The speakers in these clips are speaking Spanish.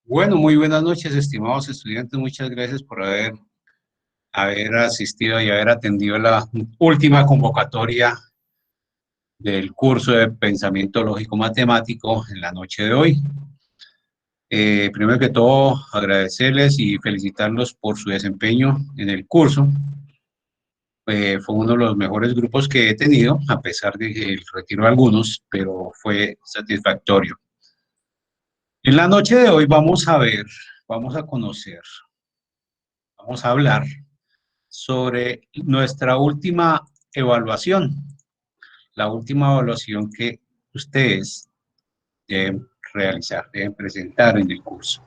Bueno, muy buenas noches, estimados estudiantes. Muchas gracias por haber asistido y haber atendido la última convocatoria del curso de Pensamiento Lógico Matemático en la noche de hoy. Primero que todo, agradecerles y felicitarlos por su desempeño en el curso. Fue uno de los mejores grupos que he tenido, a pesar del retiro de algunos, pero fue satisfactorio. En la noche de hoy vamos a ver, vamos a conocer, vamos a hablar sobre nuestra última evaluación, la última evaluación que ustedes deben realizar, deben presentar en el curso.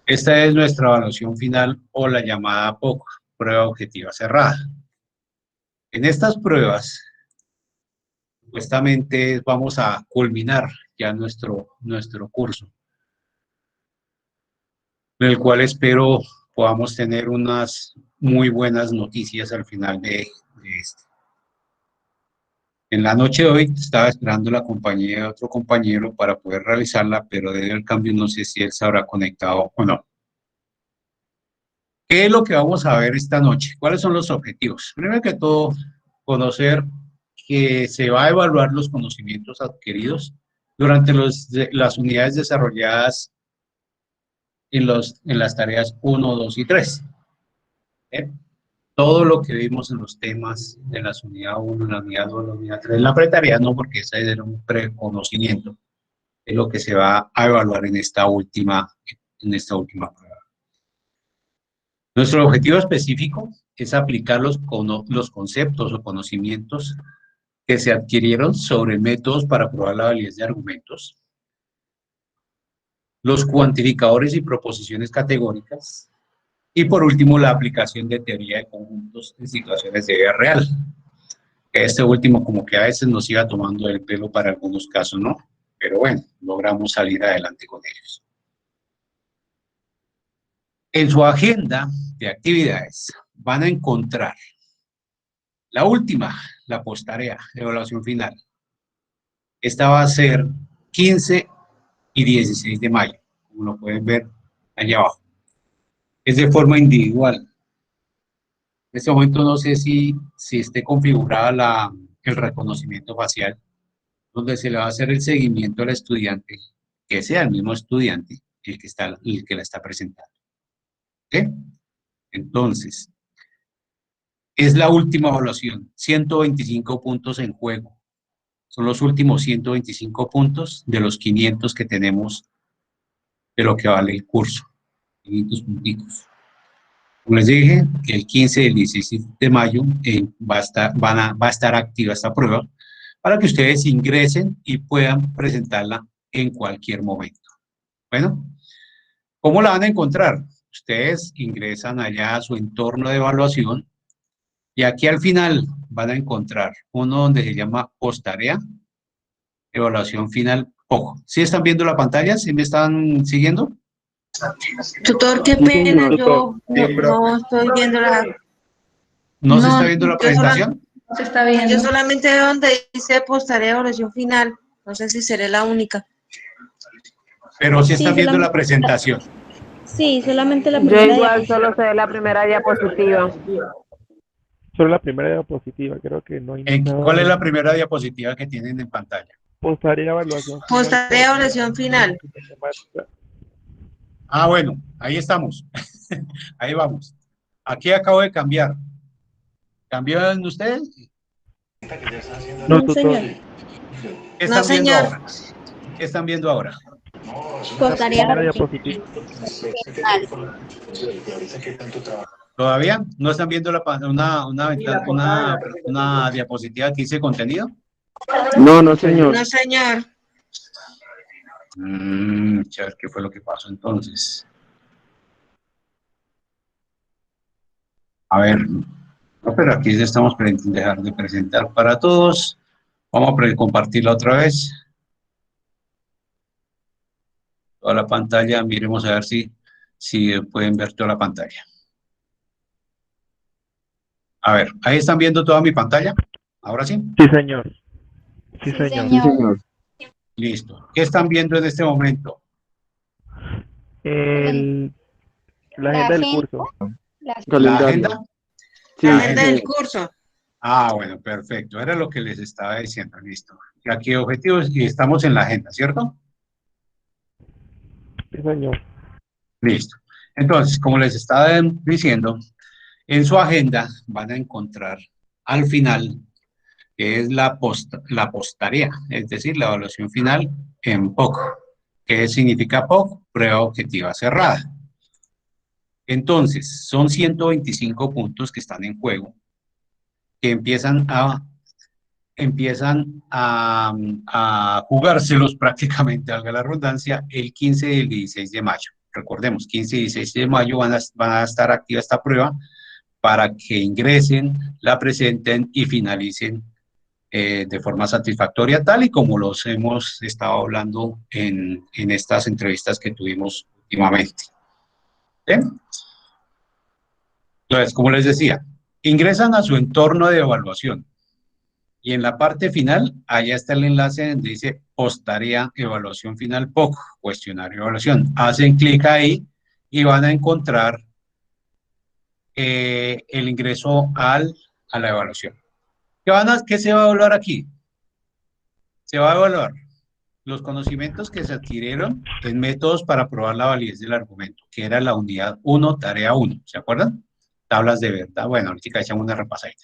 Esta es nuestra evaluación final o la llamada POC, prueba objetiva cerrada. En estas pruebas, supuestamente vamos a culminar ya nuestro curso, en el cual espero podamos tener unas muy buenas noticias al final de este. En la noche de hoy estaba esperando la compañía de otro compañero para poder realizarla, pero debido al cambio no sé si él se habrá conectado o no. ¿Qué es lo que vamos a ver esta noche? ¿Cuáles son los objetivos? Primero que todo, conocer que se va a evaluar los conocimientos adquiridos durante las unidades desarrolladas en las tareas 1, 2 y 3. Todo lo que vimos en los temas de las unidades 1, en la unidad 2, en la unidad 3, la pre-tarea no, porque esa era un preconocimiento, es lo que se va a evaluar en esta última prueba. Nuestro objetivo específico es aplicar los conceptos o conocimientos que se adquirieron sobre métodos para probar la validez de argumentos, los cuantificadores y proposiciones categóricas, y por último la aplicación de teoría de conjuntos en situaciones de vida real. Este último como que a veces nos iba tomando el pelo para algunos casos, ¿no? Pero bueno, logramos salir adelante con ellos. En su agenda de actividades van a encontrar la última, la posttarea, evaluación final. Esta va a ser 15 y 16 de mayo, como lo pueden ver allá abajo. Es de forma individual. En este momento no sé si esté configurada el reconocimiento facial, donde se le va a hacer el seguimiento al estudiante, que sea el mismo estudiante el que la está presentando. ¿Ok? Entonces, es la última evaluación, 125 puntos en juego. Son los últimos 125 puntos de los 500 que tenemos de lo que vale el curso. 500 puntitos. Como les dije, el 15 y el 16 de mayo va a estar activa esta prueba para que ustedes ingresen y puedan presentarla en cualquier momento. Bueno, ¿cómo la van a encontrar? Ustedes ingresan allá a su entorno de evaluación y aquí al final van a encontrar uno donde se llama posttarea, evaluación final. Ojo, ¿sí están viendo la pantalla? ¿Sí me están siguiendo? Tutor, qué pena, yo no estoy viendo la... ¿No se está viendo la presentación? Se está viendo. Yo solamente veo donde dice posttarea evaluación final. No sé si seré la única. Pero sí están viendo la presentación. Sí, solamente la primera. Yo igual solo sé la primera diapositiva. Solo la primera diapositiva, creo que no hay nada. ¿Cuál es la primera diapositiva que tienen en pantalla? Posttarea evaluación. Posttarea evaluación final. Ah, bueno, ahí estamos. Ahí vamos. Aquí acabo de cambiar. ¿Cambiaron ustedes? No, No, señor. ¿Qué están No, viendo señor. ahora? ¿Qué están viendo ahora? Posttarea primera diapositiva. ¿Todavía? ¿No están viendo una diapositiva que dice contenido? No, no, señor. No, señor. ¿Qué fue lo que pasó entonces? A ver, no, pero aquí estamos dejar de presentar para todos. Vamos a compartirla otra vez. Toda la pantalla, miremos a ver si pueden ver toda la pantalla. A ver, ¿ahí están viendo toda mi pantalla? ¿Ahora sí? Sí, señor. Sí, señor. señor. Listo. ¿Qué están viendo en este momento? El, la agenda del curso. ¿La Calendario. agenda? Sí, La agenda sí. del curso. Ah, bueno, perfecto. Era lo que les estaba diciendo. Listo. Y aquí objetivos y estamos en la agenda, ¿cierto? Sí, señor. Listo. Entonces, como les estaba diciendo, en su agenda van a encontrar al final, que es la posttarea, es decir, la evaluación final en POC. ¿Qué significa POC? Prueba objetiva cerrada. Entonces, son 125 puntos que están en juego, que empiezan a jugárselos prácticamente, valga la redundancia, el 15 y el 16 de mayo. Recordemos, 15 y 16 de mayo van a estar activa esta prueba para que ingresen, la presenten y finalicen de forma satisfactoria, tal y como los hemos estado hablando en estas entrevistas que tuvimos últimamente. ¿Bien? Entonces, como les decía, ingresan a su entorno de evaluación. Y en la parte final, allá está el enlace donde dice posttarea evaluación final POC, cuestionario de evaluación. Hacen clic ahí y van a encontrar el ingreso a la evaluación. ¿Qué se va a evaluar aquí? Se va a evaluar los conocimientos que se adquirieron en métodos para probar la validez del argumento, que era la unidad 1, tarea 1. ¿Se acuerdan? Tablas de verdad. Bueno, ahorita echamos una repasadita.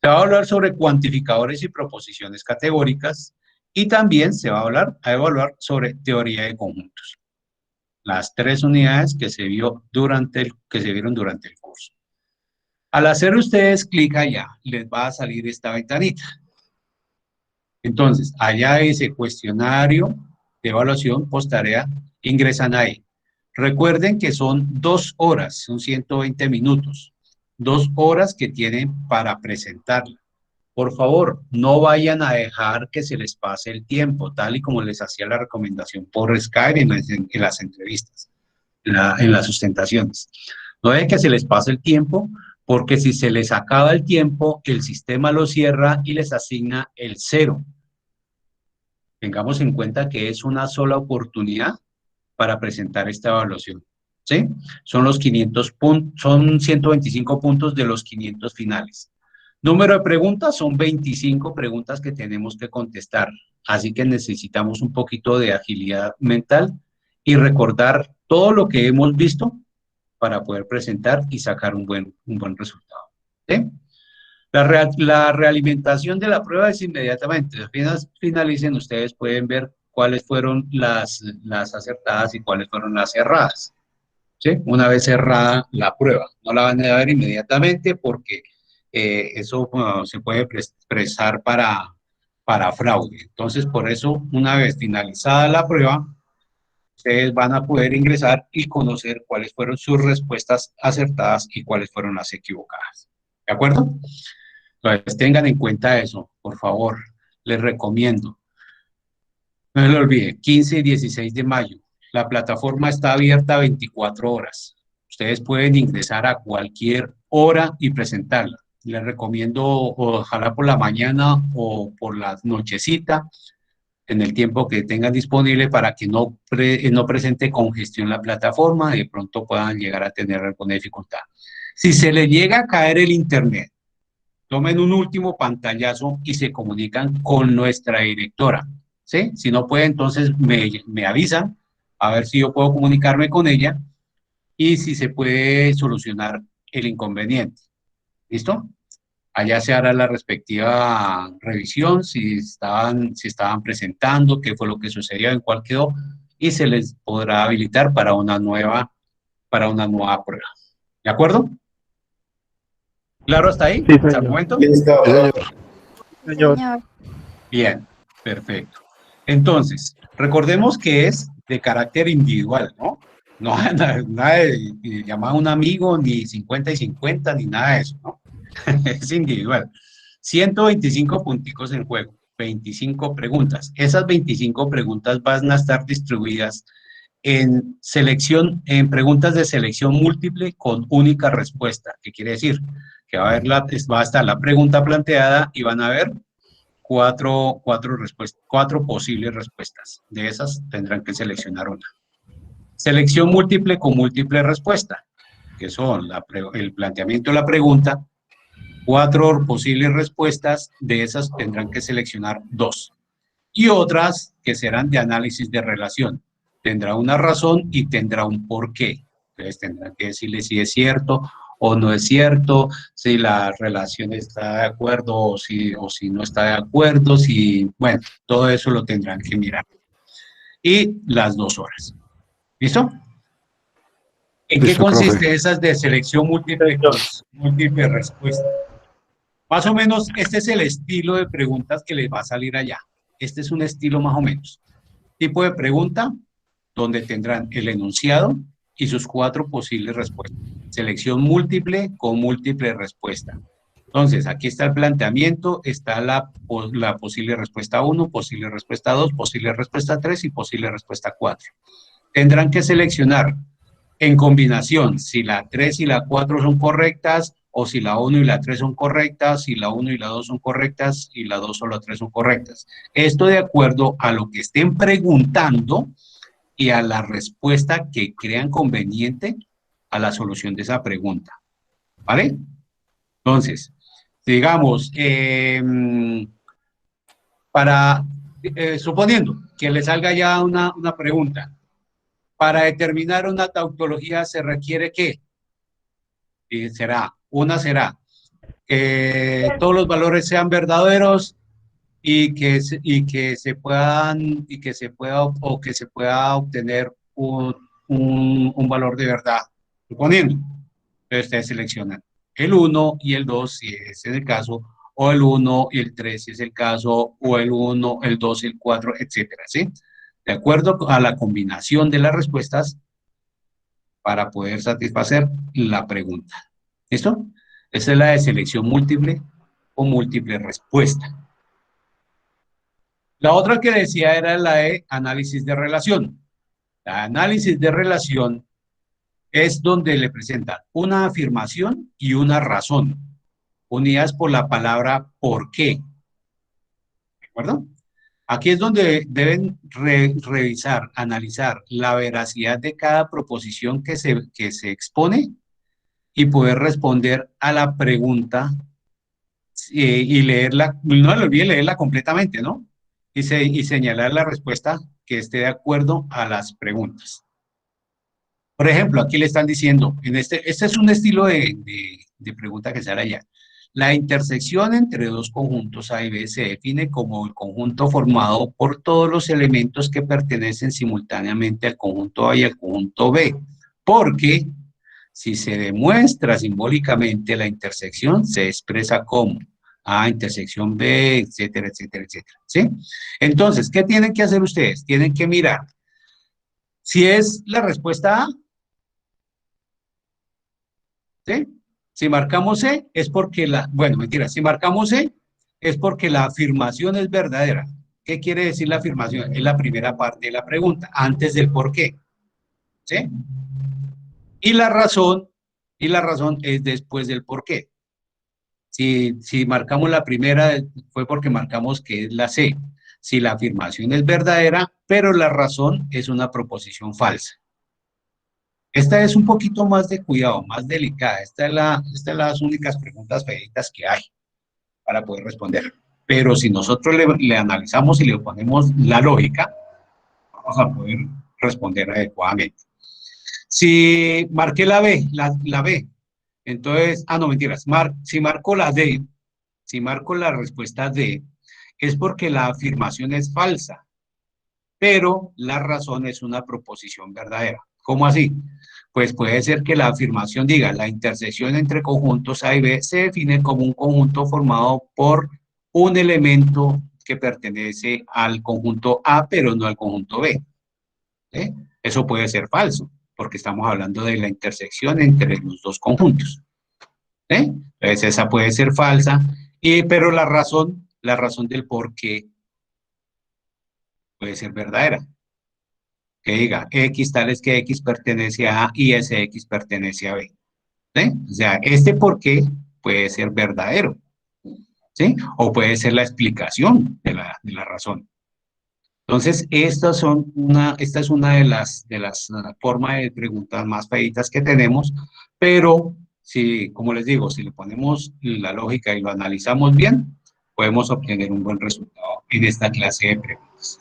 Se va a hablar sobre cuantificadores y proposiciones categóricas y también se va a evaluar sobre teoría de conjuntos. Las 3 unidades que se vieron durante el curso. Al hacer ustedes clic allá, les va a salir esta ventanita. Entonces, allá dice cuestionario de evaluación posttarea, ingresan ahí. Recuerden que son 2 horas, son 120 minutos. 2 horas que tienen para presentarla. Por favor, no vayan a dejar que se les pase el tiempo, tal y como les hacía la recomendación por Skype en las entrevistas, en las sustentaciones. No dejen que se les pase el tiempo, porque si se les acaba el tiempo, el sistema lo cierra y les asigna el 0. Tengamos en cuenta que es una sola oportunidad para presentar esta evaluación. ¿Sí? Son los 500 puntos, son 125 puntos de los 500 finales. Número de preguntas, son 25 preguntas que tenemos que contestar. Así que necesitamos un poquito de agilidad mental y recordar todo lo que hemos visto para poder presentar y sacar un buen resultado. ¿Sí? La realimentación de la prueba es inmediatamente. Apenas finalicen, ustedes pueden ver cuáles fueron las acertadas y cuáles fueron las erradas. ¿Sí? Una vez cerrada la prueba. No la van a ver inmediatamente porque eso se puede prestar para fraude. Entonces, por eso, una vez finalizada la prueba, ustedes van a poder ingresar y conocer cuáles fueron sus respuestas acertadas y cuáles fueron las equivocadas. ¿De acuerdo? Entonces, tengan en cuenta eso, por favor. Les recomiendo. No se lo olviden, 15 y 16 de mayo. La plataforma está abierta 24 horas. Ustedes pueden ingresar a cualquier hora y presentarla. Les recomiendo ojalá por la mañana o por la nochecita, en el tiempo que tengan disponible para que no presente congestión la plataforma, de pronto puedan llegar a tener alguna dificultad. Si se les llega a caer el internet, tomen un último pantallazo y se comunican con nuestra directora. ¿Sí? Si no puede, entonces me avisan, a ver si yo puedo comunicarme con ella y si se puede solucionar el inconveniente. ¿Listo? Allá se hará la respectiva revisión, si estaban presentando, qué fue lo que sucedió, en cuál quedó, y se les podrá habilitar para una nueva prueba. ¿De acuerdo? ¿Claro hasta ahí? Sí, ¿Hasta el señor. momento? Señor. Bien, perfecto. Entonces, recordemos que es de carácter individual, ¿no? No nada de llamar a un amigo, ni 50 y 50, ni nada de eso, ¿no? Es individual. 125 punticos en juego, 25 preguntas. Esas 25 preguntas van a estar distribuidas en preguntas de selección múltiple con única respuesta. ¿Qué quiere decir? Que va a estar la pregunta planteada y van a haber cuatro posibles respuestas. De esas tendrán que seleccionar una. Selección múltiple con múltiple respuesta, que son el planteamiento de la pregunta, 4 posibles respuestas, de esas tendrán que seleccionar 2. Y otras que serán de análisis de relación. Tendrá una razón y tendrá un porqué. Entonces tendrán que decirle si es cierto o no es cierto, si la relación está de acuerdo o si no está de acuerdo, si, bueno, todo eso lo tendrán que mirar. Y las 2 horas. ¿Listo? ¿En qué Listo, consiste profe. esas de selección múltiple con múltiple respuesta? Más o menos, este es el estilo de preguntas que les va a salir allá. Este es un estilo más o menos. Tipo de pregunta, donde tendrán el enunciado y sus 4 posibles respuestas. Selección múltiple con múltiple respuesta. Entonces, aquí está el planteamiento, está la posible respuesta 1, posible respuesta 2, posible respuesta 3 y posible respuesta 4. Tendrán que seleccionar en combinación si la 3 y la 4 son correctas, o si la 1 y la 3 son correctas, si la 1 y la 2 son correctas, y la 2 o la 3 son correctas. Esto de acuerdo a lo que estén preguntando y a la respuesta que crean conveniente a la solución de esa pregunta. ¿Vale? Entonces, digamos, suponiendo que le salga ya una pregunta, para determinar una tautología se requiere ¿qué? Una será que todos los valores sean verdaderos y que se pueda obtener un valor de verdad, suponiendo. Entonces ustedes seleccionan el 1 y el 2 si es el caso, o el 1 y el 3 si es el caso, o el 1, el 2 y el 4, etcétera, ¿sí? De acuerdo a la combinación de las respuestas para poder satisfacer la pregunta. ¿Listo? Esa es la de selección múltiple o múltiple respuesta. La otra que decía era la de análisis de relación. La análisis de relación es donde le presentan una afirmación y una razón, unidas por la palabra ¿por qué? ¿De acuerdo? Aquí es donde deben revisar, analizar la veracidad de cada proposición que se expone y poder responder a la pregunta y leerla, no le olvide leerla completamente, ¿no? Y señalar la respuesta que esté de acuerdo a las preguntas. Por ejemplo, aquí le están diciendo, este es un estilo de pregunta que sale allá. La intersección entre dos conjuntos A y B se define como el conjunto formado por todos los elementos que pertenecen simultáneamente al conjunto A y al conjunto B, porque si se demuestra simbólicamente la intersección, se expresa como A intersección B, etcétera, etcétera, etcétera, ¿sí? Entonces, ¿qué tienen que hacer ustedes? Tienen que mirar si es la respuesta A, ¿sí? Si marcamos C, es porque si marcamos C, es porque la afirmación es verdadera. ¿Qué quiere decir la afirmación? Es la primera parte de la pregunta, antes del por qué, ¿sí? Y la razón es después del por qué. Si marcamos la primera, fue porque marcamos que es la C. Si la afirmación es verdadera, pero la razón es una proposición falsa. Esta es un poquito más de cuidado, más delicada. Esta es las únicas preguntas feitas que hay para poder responder. Pero si nosotros le analizamos y le ponemos la lógica, vamos a poder responder adecuadamente. Si marqué la B, la B, entonces, no mentiras, si marco la D, si marco la respuesta D, es porque la afirmación es falsa, pero la razón es una proposición verdadera. ¿Cómo así? Pues puede ser que la afirmación diga, la intersección entre conjuntos A y B se define como un conjunto formado por un elemento que pertenece al conjunto A, pero no al conjunto B. ¿Sí? Eso puede ser falso, porque estamos hablando de la intersección entre los dos conjuntos. ¿Sí? Entonces esa puede ser falsa, pero la razón del por qué puede ser verdadera. Que diga, X tal es que X pertenece a A y ese X pertenece a B. ¿Sí? O sea, este por qué puede ser verdadero. ¿Sí? O puede ser la explicación de la razón. Entonces, esta es una de las formas de preguntas más feitas que tenemos, pero si, como les digo, si le ponemos la lógica y lo analizamos bien, podemos obtener un buen resultado en esta clase de preguntas.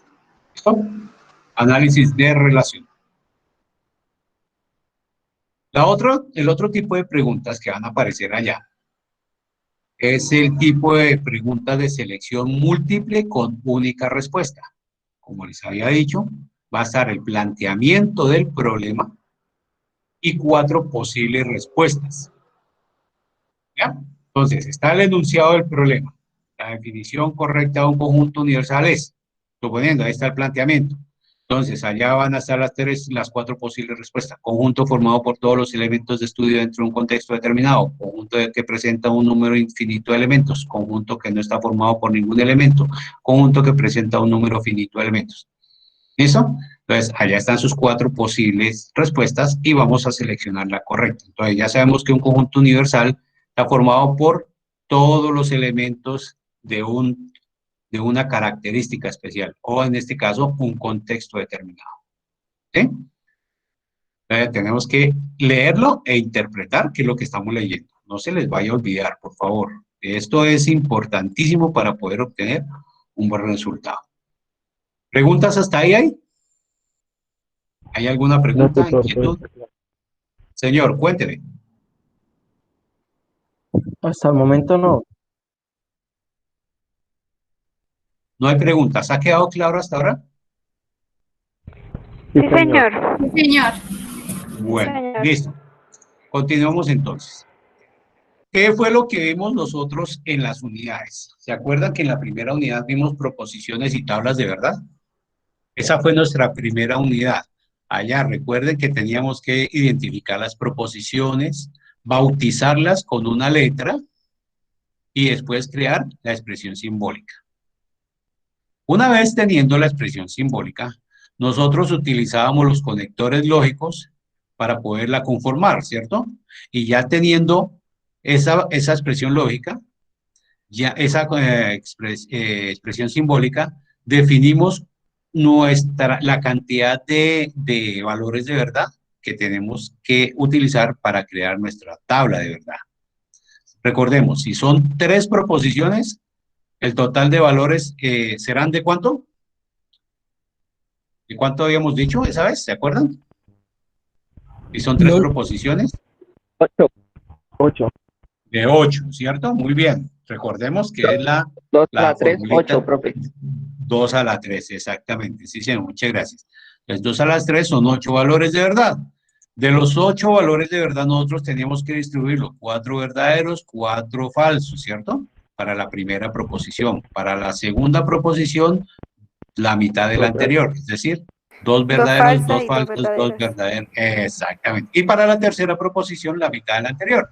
¿Listo? Análisis de relación. El otro tipo de preguntas que van a aparecer allá es el tipo de preguntas de selección múltiple con única respuesta. Como les había dicho, va a estar el planteamiento del problema y 4 posibles respuestas. ¿Ya? Entonces, está el enunciado del problema. La definición correcta de un conjunto universal es, suponiendo, ahí está el planteamiento. Entonces, allá van a estar las 4 posibles respuestas. Conjunto formado por todos los elementos de estudio dentro de un contexto determinado. Conjunto que presenta un número infinito de elementos. Conjunto que no está formado por ningún elemento. Conjunto que presenta un número finito de elementos. ¿Listo? Entonces, allá están sus 4 posibles respuestas y vamos a seleccionar la correcta. Entonces, ya sabemos que un conjunto universal está formado por todos los elementos de una característica especial, o en este caso, un contexto determinado. ¿Sí? Tenemos que leerlo e interpretar qué es lo que estamos leyendo. No se les vaya a olvidar, por favor. Esto es importantísimo para poder obtener un buen resultado. ¿Preguntas hasta ahí? ¿Hay alguna No, pregunta, tutor, todo inquietud? está claro. Señor, cuénteme. Hasta el momento no. No hay preguntas. ¿Ha quedado claro hasta ahora? Sí, Sí, señor. señor. Sí, señor. Bueno, señor. listo. Continuamos entonces. ¿Qué fue lo que vimos nosotros en las unidades? ¿Se acuerdan que en la primera unidad vimos proposiciones y tablas de verdad? Esa fue nuestra primera unidad. Allá recuerden que teníamos que identificar las proposiciones, bautizarlas con una letra y después crear la expresión simbólica. Una vez teniendo la expresión simbólica, nosotros utilizábamos los conectores lógicos para poderla conformar, ¿cierto? Y ya teniendo esa expresión lógica, ya esa expresión simbólica, definimos la cantidad de valores de verdad que tenemos que utilizar para crear nuestra tabla de verdad. Recordemos, si son 3 proposiciones, el total de valores serán ¿de cuánto? ¿De cuánto habíamos dicho esa vez? ¿Se acuerdan? Si son 3 proposiciones, 8. de 8, ¿cierto? Muy bien. Recordemos que es la 2 a la 3, formulita 8, profe. 2 a la 3, exactamente. Sí, señor, muchas gracias. Entonces, 2 a las 3 son 8 valores de verdad. De los 8 valores de verdad, nosotros teníamos que distribuirlos, 4 verdaderos, 4 falsos, ¿cierto? Para la primera proposición. Para la segunda proposición, la mitad de la anterior, es decir, 2 verdaderos, 2 falsos, 2 verdaderos. Exactamente. Y para la tercera proposición, la mitad de la anterior.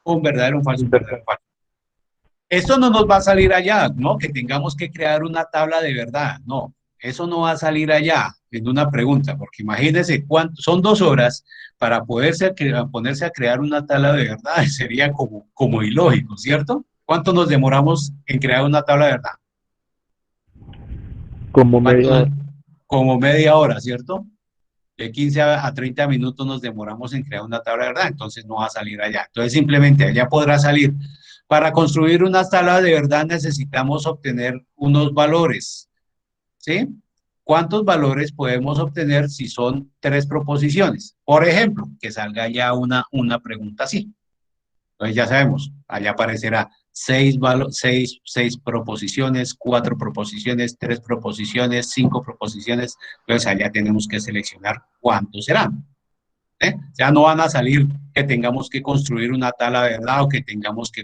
Un verdadero, un falso, un verdadero, un falso. Esto no nos va a salir allá, ¿no? Que tengamos que crear una tabla de verdad, no. Eso no va a salir allá en una pregunta, porque imagínense son 2 horas para ponerse a crear una tabla de verdad, sería como ilógico, ¿cierto? ¿Cuánto nos demoramos en crear una tabla de verdad? Como media hora. Como media hora, ¿cierto? De 15 a 30 minutos nos demoramos en crear una tabla de verdad, entonces no va a salir allá. Entonces simplemente allá podrá salir. Para construir una tabla de verdad necesitamos obtener unos valores, ¿sí? ¿Cuántos valores podemos obtener si son 3 proposiciones? Por ejemplo, que salga ya una pregunta así. Entonces ya sabemos, allá aparecerá 6 proposiciones, 4 proposiciones, 3 proposiciones, 5 proposiciones. Entonces allá tenemos que seleccionar cuántos serán. Ya no van a salir que tengamos que construir una tabla de verdad o que tengamos que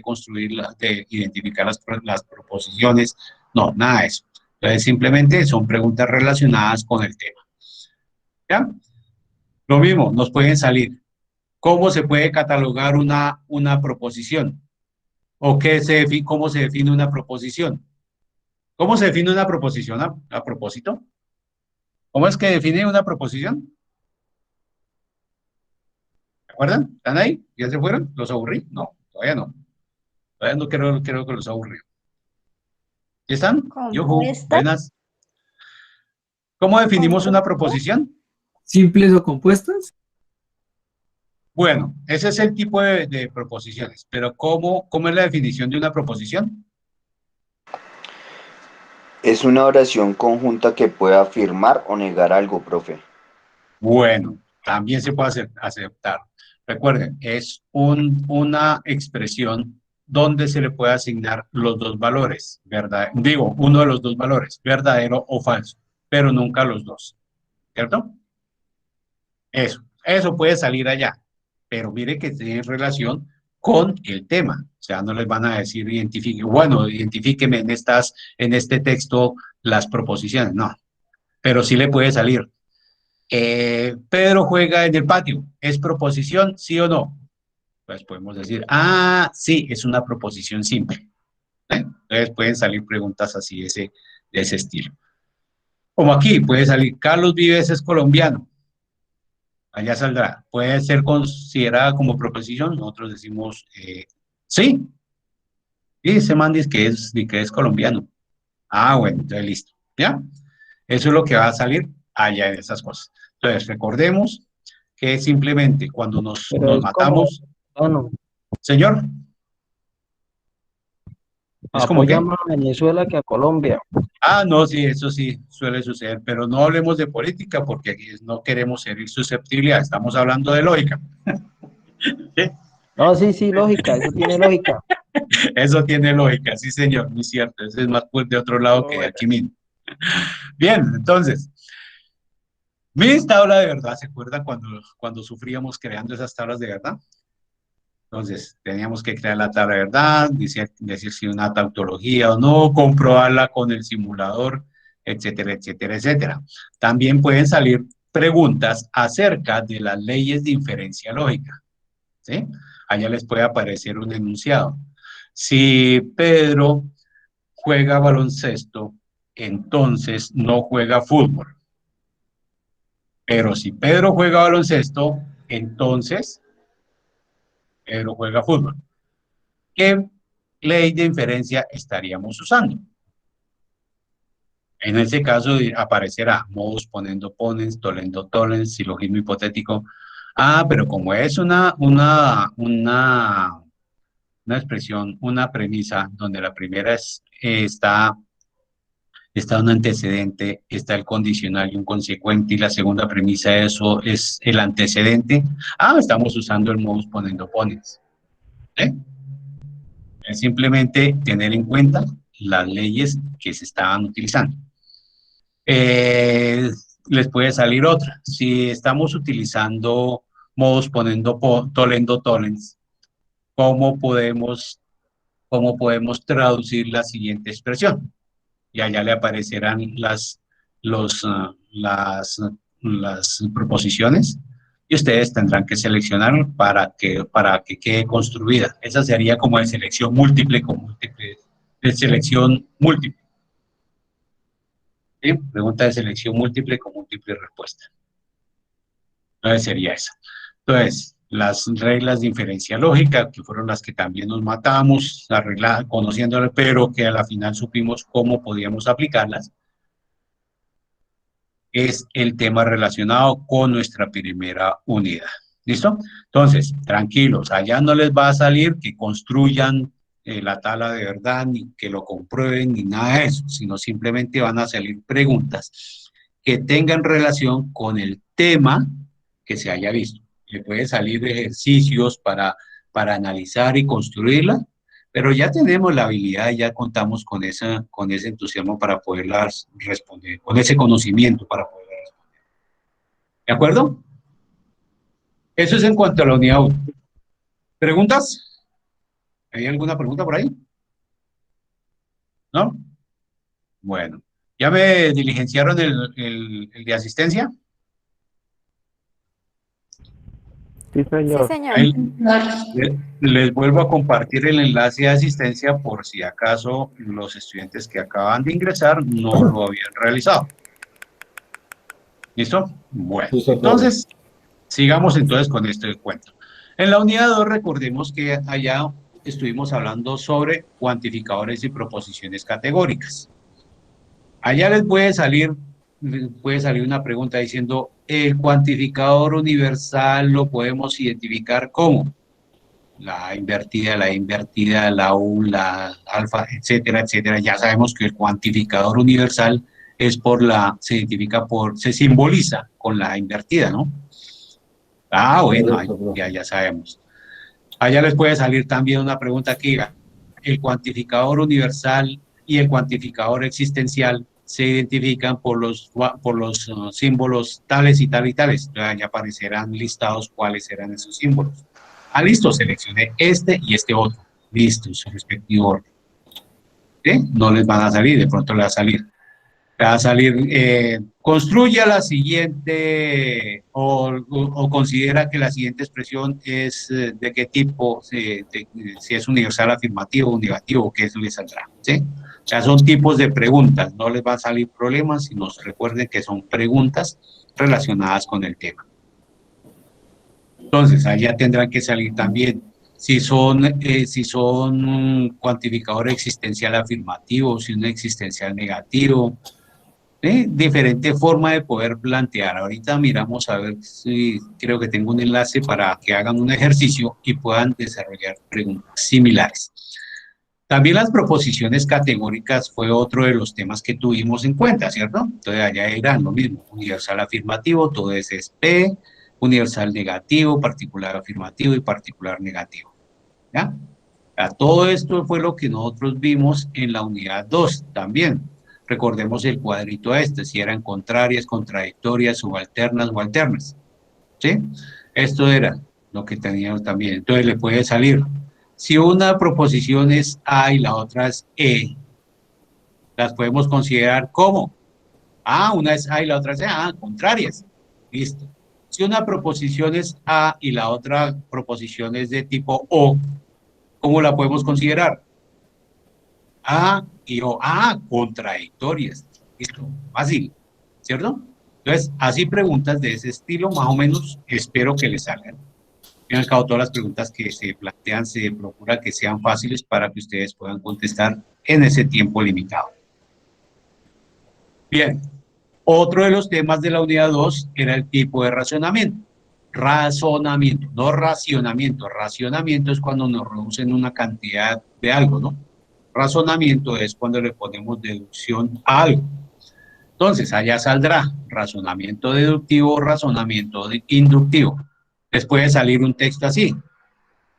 identificar las proposiciones. No, nada de eso. Entonces simplemente son preguntas relacionadas con el tema. ¿Ya? Lo mismo, nos pueden salir. ¿Cómo se puede catalogar una proposición? ¿O cómo se define una proposición? ¿Cómo se define una proposición a propósito? ¿Cómo es que define una proposición? ¿Se acuerdan? ¿Están ahí? ¿Ya se fueron? ¿Los aburrí? No, todavía no. Todavía no creo que los aburrí. ¿Ya están? Yujú, Compuesta. buenas. ¿Cómo definimos una proposición? ¿Simples o compuestas? Bueno, ese es el tipo de proposiciones, pero ¿cómo es la definición de una proposición? Es una oración conjunta que puede afirmar o negar algo, profe. Bueno, también se puede aceptar. Recuerden, es una expresión donde se le puede asignar los dos valores, ¿verdad? Digo, uno de los dos valores, verdadero o falso, pero nunca los dos, ¿cierto? Eso puede salir allá, pero mire que tiene relación con el tema. O sea, no les van a decir identifíqueme en este texto las proposiciones, no, pero sí le puede salir. Pedro juega en el patio, ¿es proposición, sí o no? Pues podemos decir, sí, es una proposición simple. Entonces pueden salir preguntas así de ese estilo. Como aquí, puede salir, Carlos Vives es colombiano. Allá saldrá. Puede ser considerada como proposición. Nosotros decimos, sí. Y ese man dice que es colombiano. Bueno, entonces listo. ¿Ya? Eso es lo que va a salir allá en esas cosas. Entonces, recordemos que simplemente cuando nos Pero es matamos, bueno, señor, ¿es como apoya qué? más a Venezuela que a Colombia. No, sí, eso sí suele suceder, pero no hablemos de política porque aquí no queremos herir susceptibilidad, estamos hablando de lógica. ¿Sí? No, sí, lógica, eso tiene lógica. Eso tiene lógica, sí señor, muy cierto, ese es más pues de otro lado que de aquí mismo. Bien, entonces, mis tablas de verdad, ¿se acuerdan cuando sufríamos creando esas tablas de verdad? Entonces, teníamos que crear la tabla de verdad, decir si una tautología o no, comprobarla con el simulador, etcétera, etcétera, etcétera. También pueden salir preguntas acerca de las leyes de inferencia lógica, ¿sí? Allá les puede aparecer un enunciado. Si Pedro juega baloncesto, entonces no juega fútbol. Pero si Pedro juega baloncesto, entonces Pedro juega fútbol. ¿Qué ley de inferencia estaríamos usando? En ese caso aparecerá modus ponendo ponens, tollendo tollens, silogismo hipotético. Pero como es una expresión, una premisa, donde la primera está un antecedente, está el condicional y un consecuente, y la segunda premisa de eso es el antecedente. Estamos usando el modus ponendo ponens. ¿Eh? Es simplemente tener en cuenta las leyes que se estaban utilizando. Les puede salir otra. Si estamos utilizando modus ponendo tollendo tollens, ¿cómo podemos traducir la siguiente expresión? Y allá le aparecerán las proposiciones y ustedes tendrán que seleccionar para que quede construida. Esa sería como de selección múltiple de selección múltiple. ¿Sí? Pregunta de selección múltiple con múltiple respuesta. Entonces sería esa. Entonces, las reglas de inferencia lógica, que fueron las que también nos matamos, conociéndolas, pero que a la final supimos cómo podíamos aplicarlas, es el tema relacionado con nuestra primera unidad. ¿Listo? Entonces, tranquilos, allá no les va a salir que construyan la tabla de verdad, ni que lo comprueben, ni nada de eso, sino simplemente van a salir preguntas que tengan relación con el tema que se haya visto. Le puede salir ejercicios para analizar y construirla, pero ya tenemos la habilidad, ya contamos con ese entusiasmo para poderlas responder, con ese conocimiento para poderlas responder. ¿De acuerdo? Eso es en cuanto a la unidad 1. ¿Preguntas? ¿Hay alguna pregunta por ahí? ¿No? Bueno. ¿Ya me diligenciaron el de asistencia? Sí, señor. señor. Ahí les vuelvo a compartir el enlace de asistencia por si acaso los estudiantes que acaban de ingresar no lo habían realizado. ¿Listo? Bueno, entonces, sigamos entonces con este cuento. En la unidad 2 recordemos que allá estuvimos hablando sobre cuantificadores y proposiciones categóricas. Allá les puede salir puede salir una pregunta diciendo, ¿el cuantificador universal lo podemos identificar como? La invertida, la U, la alfa, etcétera, etcétera. Ya sabemos que el cuantificador universal es se identifica se simboliza con la invertida, ¿no? Ah, bueno, ya sabemos. Allá les puede salir también una pregunta que diga, el cuantificador universal y el cuantificador existencial se identifican por los símbolos tales y tales y tales. Ya aparecerán listados cuáles serán esos símbolos. Ah, listo, seleccioné este y este otro. Listo, su respectivo orden. ¿Sí? No les van a salir, de pronto les va a salir. Va a salir, construya la siguiente o considera que la siguiente expresión es de qué tipo, si es universal, afirmativo o negativo, qué le saldrá. ¿Sí? O sea, son tipos de preguntas, no les va a salir problemas, sino recuerden que son preguntas relacionadas con el tema. Entonces, allá tendrán que salir también si son cuantificador existencial afirmativo, si un existencial negativo, diferente forma de poder plantear. Ahorita miramos a ver si creo que tengo un enlace para que hagan un ejercicio y puedan desarrollar preguntas similares. También las proposiciones categóricas fue otro de los temas que tuvimos en cuenta, ¿cierto? Entonces allá eran lo mismo, universal afirmativo, todo es P, universal negativo, particular afirmativo y particular negativo. ¿Ya? Todo esto fue lo que nosotros vimos en la unidad 2 también. Recordemos el cuadrito si eran contrarias, contradictorias, subalternas o alternas. ¿Sí? Esto era lo que teníamos también. Entonces le puede salir. Si una proposición es A y la otra es E, las podemos considerar como una es A y la otra es E, contrarias. Listo. Si una proposición es A y la otra proposición es de tipo O, ¿cómo la podemos considerar? A y O, contradictorias. Listo, fácil, ¿cierto? Entonces, así preguntas de ese estilo, más o menos, espero que les salgan. En el cabo, todas las preguntas que se plantean, se procura que sean fáciles para que ustedes puedan contestar en ese tiempo limitado. Bien. Otro de los temas de la unidad 2 era el tipo de razonamiento. Razonamiento, no racionamiento. Racionamiento es cuando nos reducen una cantidad de algo, ¿no? Razonamiento es cuando le ponemos deducción a algo. Entonces, allá saldrá razonamiento deductivo, razonamiento inductivo. Les puede salir un texto así.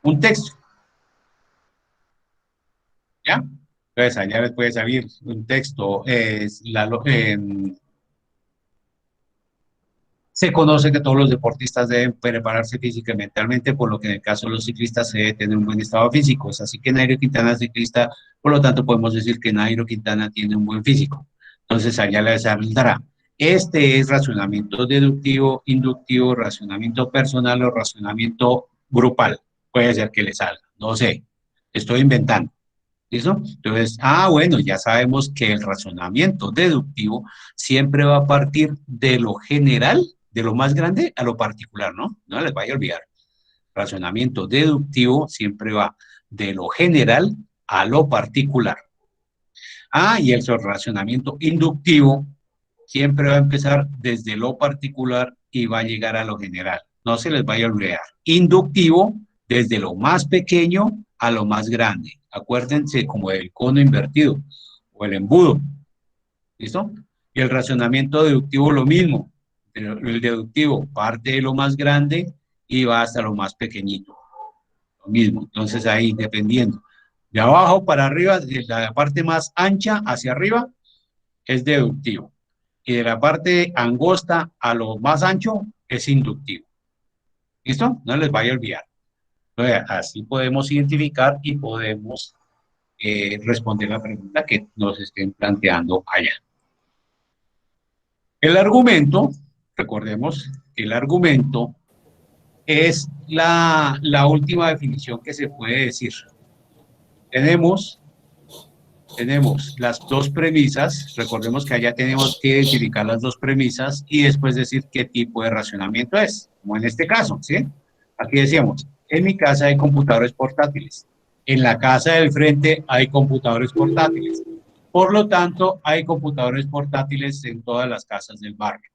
Un texto. ¿Ya? Entonces, allá les puede salir un texto. Se conoce que todos los deportistas deben prepararse física y mentalmente, por lo que en el caso de los ciclistas se debe tener un buen estado físico. Es así que Nairo Quintana es ciclista, por lo tanto podemos decir que Nairo Quintana tiene un buen físico. Entonces allá le saldrá. Este es razonamiento deductivo, inductivo, razonamiento personal o razonamiento grupal. Puede ser que le salga, no sé, estoy inventando. ¿Listo? Entonces, bueno, ya sabemos que el razonamiento deductivo siempre va a partir de lo general, de lo más grande a lo particular, ¿no? No les vaya a olvidar. Razonamiento deductivo siempre va de lo general a lo particular. Y el razonamiento inductivo siempre va a empezar desde lo particular y va a llegar a lo general. No se les vaya a olvidar. Inductivo desde lo más pequeño a lo más grande. Acuérdense como el cono invertido o el embudo. ¿Listo? Y el razonamiento deductivo lo mismo. El deductivo parte de lo más grande y va hasta lo más pequeñito. Lo mismo. Entonces ahí, dependiendo. De abajo para arriba, de la parte más ancha hacia arriba, es deductivo. Y de la parte angosta a lo más ancho, es inductivo. ¿Listo? No les vaya a olvidar. Entonces, así podemos identificar y podemos responder la pregunta que nos estén planteando allá. El argumento, recordemos que el argumento es la última definición que se puede decir. Tenemos las dos premisas, recordemos que allá tenemos que identificar las dos premisas y después decir qué tipo de racionamiento es, como en este caso, ¿sí? Aquí decíamos, en mi casa hay computadores portátiles, en la casa del frente hay computadores portátiles. Por lo tanto, hay computadores portátiles en todas las casas del barrio.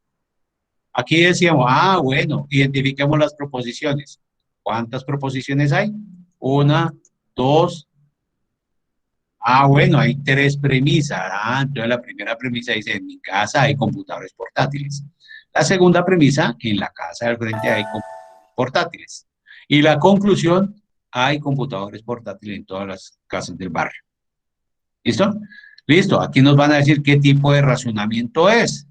Aquí decíamos, bueno, identifiquemos las proposiciones. ¿Cuántas proposiciones hay? Una, dos. Bueno, hay 3 premisas. Entonces la primera premisa dice, en mi casa hay computadores portátiles. La segunda premisa, en la casa del frente hay computadores portátiles. Y la conclusión, hay computadores portátiles en todas las casas del barrio. ¿Listo? Listo, aquí nos van a decir qué tipo de racionamiento es.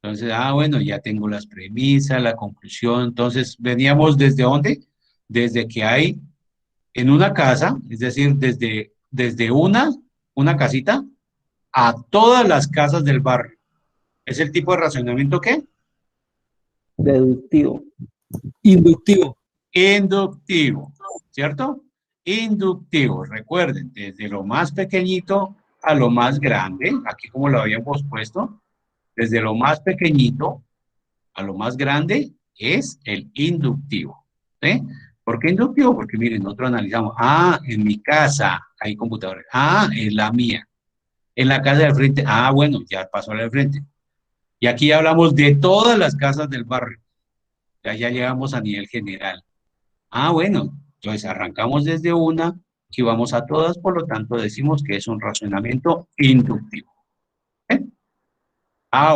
Entonces, bueno, ya tengo las premisas, la conclusión. Entonces, veníamos ¿desde dónde? Desde que hay en una casa, es decir, desde una casita a todas las casas del barrio. ¿Es el tipo de racionamiento qué? Deductivo. Inductivo. Inductivo, ¿cierto? Inductivo, recuerden, desde lo más pequeñito a lo más grande, aquí como lo habíamos puesto, desde lo más pequeñito a lo más grande es el inductivo. ¿Sí? ¿Por qué inductivo? Porque miren, nosotros analizamos, en mi casa hay computadores, en la mía, en la casa del frente, bueno, ya pasó a la del frente. Y aquí hablamos de todas las casas del barrio, ya llegamos a nivel general. Bueno, entonces arrancamos desde una y vamos a todas, por lo tanto decimos que es un razonamiento inductivo. ¿Eh?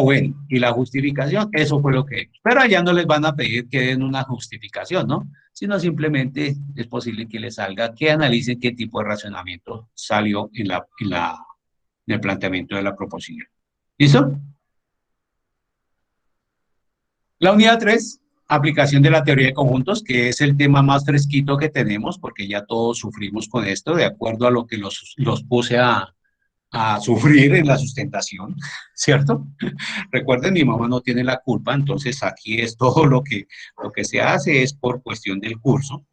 Bueno, y la justificación, eso fue lo que... Pero allá no les van a pedir que den una justificación, ¿no? Sino simplemente es posible que les salga, que analicen qué tipo de razonamiento salió en el planteamiento de la proposición. ¿Listo? La unidad 3, aplicación de la teoría de conjuntos, que es el tema más fresquito que tenemos, porque ya todos sufrimos con esto, de acuerdo a lo que los puse a sufrir en la sustentación, ¿cierto? Recuerden, mi mamá no tiene la culpa, entonces aquí es todo lo que se hace es por cuestión del curso.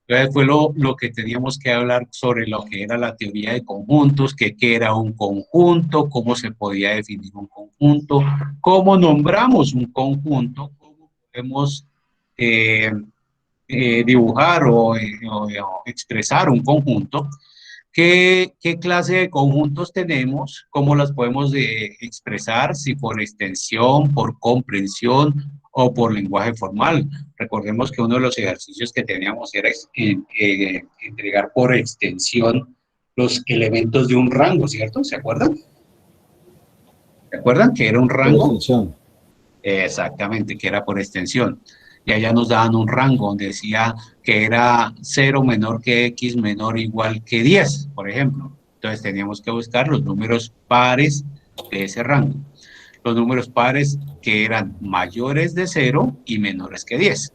Entonces fue lo que teníamos que hablar sobre lo que era la teoría de conjuntos, qué era un conjunto, cómo se podía definir un conjunto, cómo nombramos un conjunto, cómo podemos dibujar o expresar un conjunto. ¿Qué clase de conjuntos tenemos? ¿Cómo las podemos expresar? Si por extensión, por comprensión o por lenguaje formal. Recordemos que uno de los ejercicios que teníamos era entregar por extensión los elementos de un rango, ¿cierto? ¿Se acuerdan? ¿Se acuerdan que era un rango? Exactamente, que era por extensión. Y allá nos daban un rango donde decía que era 0 menor que x menor o igual que 10, por ejemplo. Entonces teníamos que buscar los números pares de ese rango. Los números pares que eran mayores de 0 y menores que 10.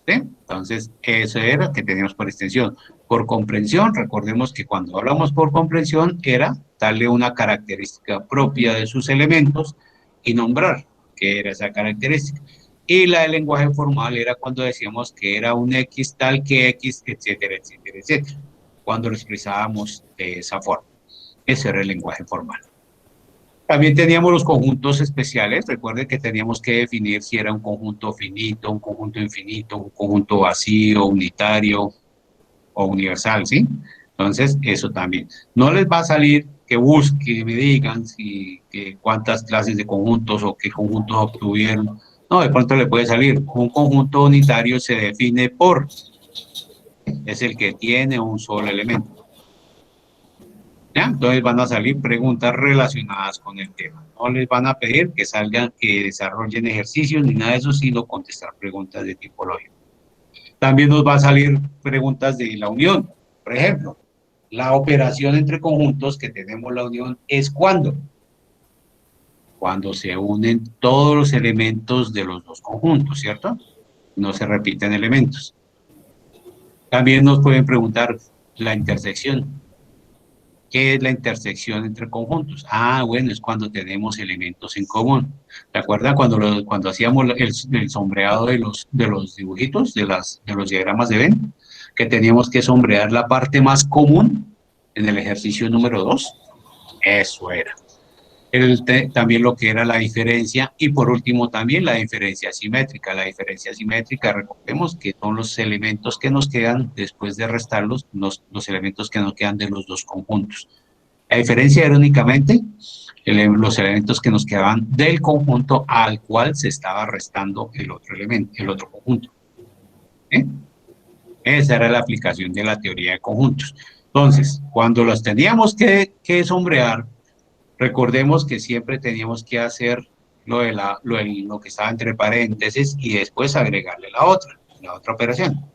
¿Sí? Entonces, eso era que teníamos por extensión. Por comprensión, recordemos que cuando hablamos por comprensión era darle una característica propia de sus elementos y nombrar qué era esa característica. Y la del lenguaje formal era cuando decíamos que era un X tal que X, etcétera, etcétera, etcétera. Cuando lo expresábamos de esa forma. Ese era el lenguaje formal. También teníamos los conjuntos especiales. Recuerden que teníamos que definir si era un conjunto finito, un conjunto infinito, un conjunto vacío, unitario o universal, ¿sí? Entonces, eso también. No les va a salir que busquen y me digan cuántas clases de conjuntos o qué conjuntos obtuvieron. No, de pronto le puede salir. Un conjunto unitario se define por, es el que tiene un solo elemento. ¿Ya? Entonces van a salir preguntas relacionadas con el tema. No les van a pedir que salgan, que desarrollen ejercicios ni nada de eso, sino contestar preguntas de tipo lógico. También nos va a salir preguntas de la unión. Por ejemplo, la operación entre conjuntos que tenemos la unión es ¿cuándo? Cuando se unen todos los elementos de los dos conjuntos, ¿cierto? No se repiten elementos. También nos pueden preguntar la intersección. ¿Qué es la intersección entre conjuntos? Bueno, es cuando tenemos elementos en común. ¿Se acuerdan cuando hacíamos el sombreado de los dibujitos, de los diagramas de Venn? Que teníamos que sombrear la parte más común en el ejercicio número 2. Eso era. También lo que era la diferencia y por último también la diferencia simétrica. La diferencia simétrica, recordemos que son los elementos que nos quedan después de restarlos, los elementos que nos quedan de los dos conjuntos. La diferencia era únicamente los elementos que nos quedaban del conjunto al cual se estaba restando el otro elemento, el otro conjunto. ¿Eh? Esa era la aplicación de la teoría de conjuntos. Entonces, cuando los teníamos que sombrear, recordemos que siempre teníamos que hacer lo que estaba entre paréntesis y después agregarle la otra operación.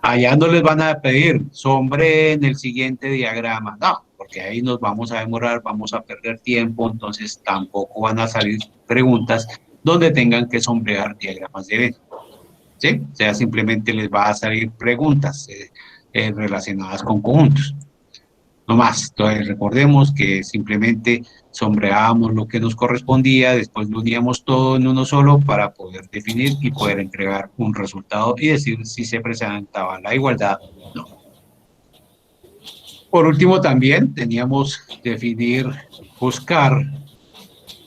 Allá no les van a pedir sombre en el siguiente diagrama, no, porque ahí nos vamos a demorar, vamos a perder tiempo, entonces tampoco van a salir preguntas donde tengan que sombrear diagramas de Venn. ¿Sí? O sea, simplemente les va a salir preguntas relacionadas con conjuntos. No más. Entonces, recordemos que simplemente sombreábamos lo que nos correspondía, después lo uníamos todo en uno solo para poder definir y poder entregar un resultado y decir si se presentaba la igualdad o no. Por último, también teníamos definir, buscar,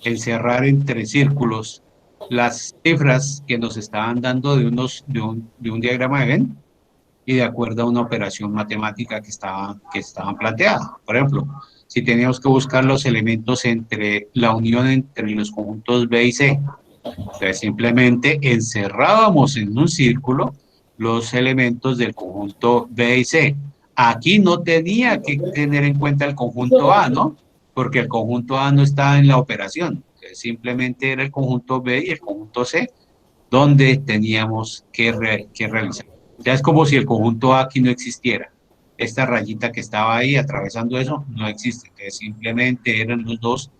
encerrar entre círculos las cifras que nos estaban dando de un diagrama de Venn y de acuerdo a una operación matemática que estaban planteadas. Por ejemplo, si teníamos que buscar los elementos entre la unión entre los conjuntos B y C, entonces simplemente encerrábamos en un círculo los elementos del conjunto B y C. Aquí no tenía que tener en cuenta el conjunto A, ¿no? Porque el conjunto A no está en la operación. Entonces, simplemente era el conjunto B y el conjunto C donde teníamos que realizar. Ya es como si el conjunto A aquí no existiera. Esta rayita que estaba ahí atravesando eso no existe. Entonces, simplemente eran los dos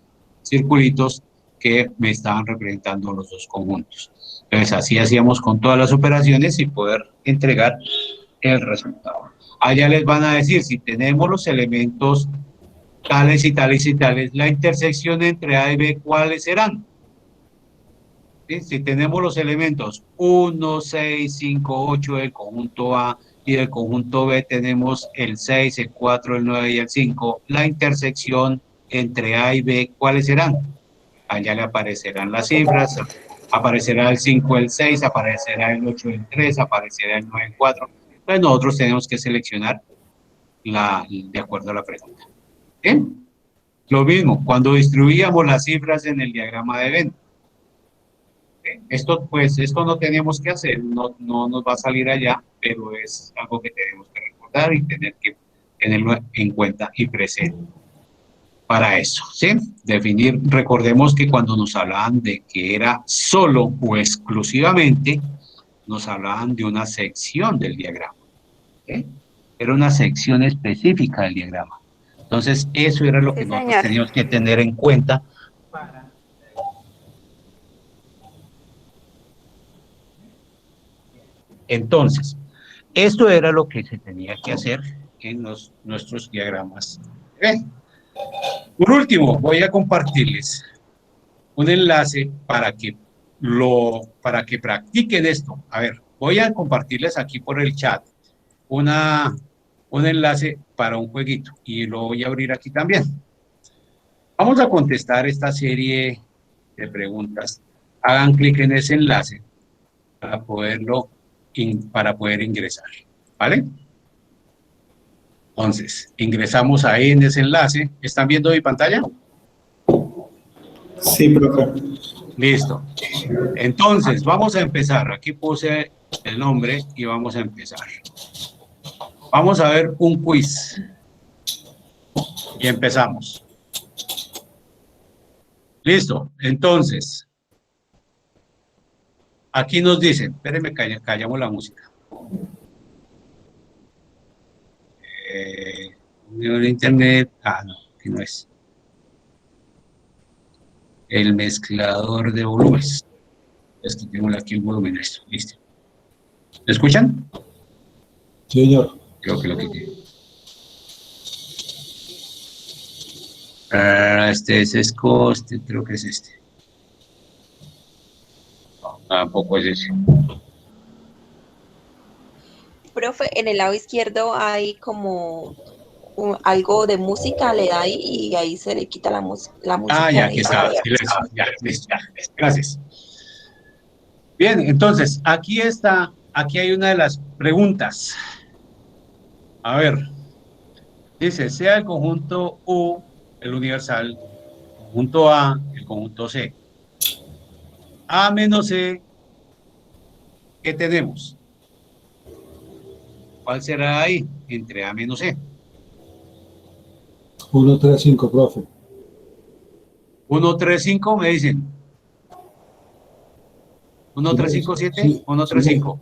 circulitos que me estaban representando los dos conjuntos. Entonces, así hacíamos con todas las operaciones y poder entregar el resultado. Allá les van a decir, si tenemos los elementos tales y tales y tales, la intersección entre A y B, ¿cuáles serán? ¿Sí? Si tenemos los elementos 1, 6, 5, 8 del conjunto A y del conjunto B tenemos el 6, el 4, el 9 y el 5, la intersección entre A y B, ¿cuáles serán? Allá le aparecerán las cifras, aparecerá el 5, el 6, aparecerá el 8, el 3, aparecerá el 9, el 4. Pues nosotros tenemos que seleccionar de acuerdo a la pregunta. ¿Bien? Lo mismo, cuando distribuíamos las cifras en el diagrama de Venn. Esto no tenemos que hacer, no nos va a salir allá, pero es algo que tenemos que recordar y tener que tenerlo en cuenta y presente para eso, ¿sí? Definir, recordemos que cuando nos hablaban de que era solo o exclusivamente, nos hablaban de una sección del diagrama, ¿sí? Era una sección específica del diagrama. Entonces, eso era lo que nosotros teníamos que tener en cuenta. Entonces, esto era lo que se tenía que hacer en nuestros diagramas. Por último, voy a compartirles un enlace para que practiquen esto. A ver, voy a compartirles aquí por el chat un enlace para un jueguito y lo voy a abrir aquí también. Vamos a contestar esta serie de preguntas. Hagan clic en ese enlace para poder ingresar, ¿vale? Entonces, ingresamos ahí en ese enlace. ¿Están viendo mi pantalla? Sí, profe. Listo. Entonces, vamos a empezar. Aquí puse el nombre y vamos a empezar. Vamos a ver un quiz. Y empezamos. Listo. Entonces, aquí nos dicen, espérenme, callamos la música. Internet, no, aquí no es. El mezclador de volúmenes. Es que tengo aquí el volumen, esto, listo. ¿Me escuchan? Sí, señor. Creo que lo quité. Este es Esco, creo que es este. No, tampoco es ese. Profe, en el lado izquierdo hay como algo de música, le da ahí y ahí se le quita la música. Ah, ya, aquí está. Silencio. Ya, listo, ya. Gracias. Bien, entonces, aquí hay una de las preguntas. A ver, dice, sea el conjunto U el universal, conjunto A, el conjunto C. A menos C, ¿qué tenemos? ¿Cuál será ahí entre A menos C? 1, 3, 5, profe. 1, 3, 5, me dicen. 1, 3, 5, 7, Sí, 1, 3, 5.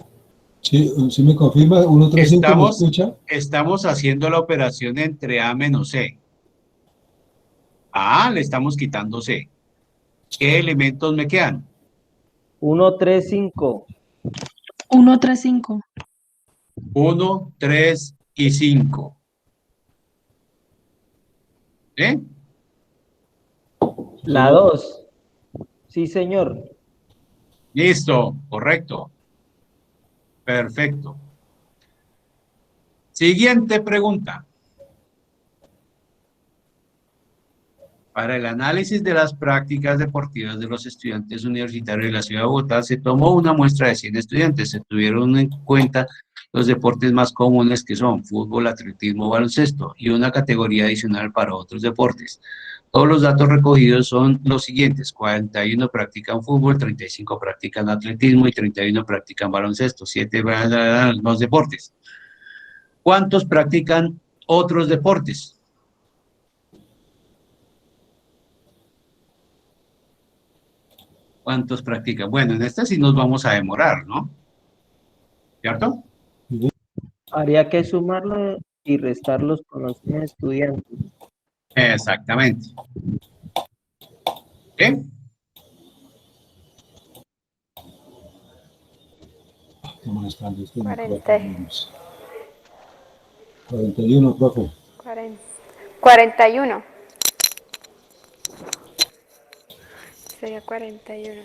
Sí, sí me confirma. 1, 3, 5, ¿me escucha? Estamos haciendo la operación entre A menos C. A le estamos quitando C. ¿Qué elementos me quedan? 1, 3, 5. 1, 3, 5. 1, 3 y 5. ¿Eh? La 2. Sí, señor. Listo, correcto. Perfecto. Siguiente pregunta. Para el análisis de las prácticas deportivas de los estudiantes universitarios de la ciudad de Bogotá, se tomó una muestra de 100 estudiantes. Se tuvieron en cuenta los deportes más comunes que son fútbol, atletismo, baloncesto y una categoría adicional para otros deportes. Todos los datos recogidos son los siguientes: 41 practican fútbol, 35 practican atletismo y 31 practican baloncesto, 7 los deportes. ¿Cuántos practican otros deportes? ¿Cuántos practican? Bueno, en esta sí nos vamos a demorar, ¿no? ¿Cierto? Habría que sumarlo y restarlos con los 100 estudiantes. Exactamente. ¿Qué? Qué molestando, este 40. 41, profe. 41. Sería 41.